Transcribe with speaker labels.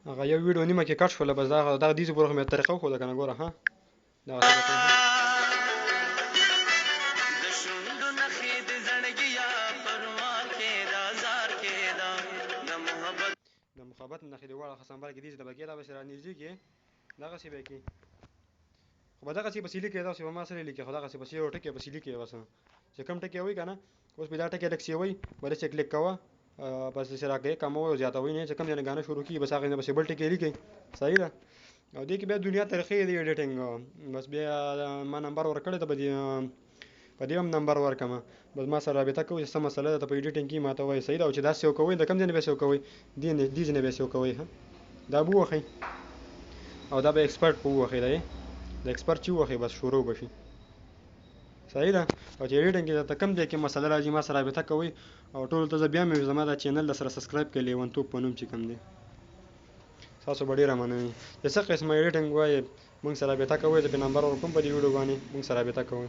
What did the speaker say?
Speaker 1: هغه یو ویډیو نیمه کې کټ شوله بس دغه دې پورې خو مې طریقه وښوده که نه ګوره ها دغه طریقه د محبت نښې د واړه خسنبر کې دې چې د بګې دا بسې رانږدې کړې دغسې به یې کړي خو به دغسې پسې لیکې دغسې به ما سره لیکې خو دغسې پسې یو ټکي پسې لیکې بس چې کوم ټکي وایي که نه اوس به دا ټکي لږ سیوئ به داسې کلیک کوه بس داسې راکوي کموئ او زیاتوئ نه چې کوم ځای نه ګاڼه شروع کېږي بس هغې نه پسې بل ټکي لیکئ صحیح ده او دې کې بیا دنیا طریقې دي ایډیټینګ بس بیا ما نمبر ورکړی ته به په دې هم نمبر ورکړم بس ما سره رابطه کوئ چې څه مسله ده ته په ایډیټینګ کې ما ته وایي صحیح ده او چې دا سیو کوئ د کوم ځای نه بیا سیو کوئ دې ځای نه بیا سیو کوئ دا به ووښئ او دا به ایکسپرټ په ووښئ د ایکسپرټ چې ووښئ بس شروع به شي صحیح ده او چې ایډیټینګ کې درته کوم ځای کې مسله راځي ما سره رابطه کوئ او ټولو ته زه بیا مې زما دا چینل درسره سبسکرایب کړئ لیونتوب په نوم چې کوم دی تاسو به ډېره مننه وي چې څه قسمه ایډیټینګ وایي موږ سره رابطه کوئ زه پې نمبر ورکوم په دې ویډیو باندې موږ سره رابطه کوئ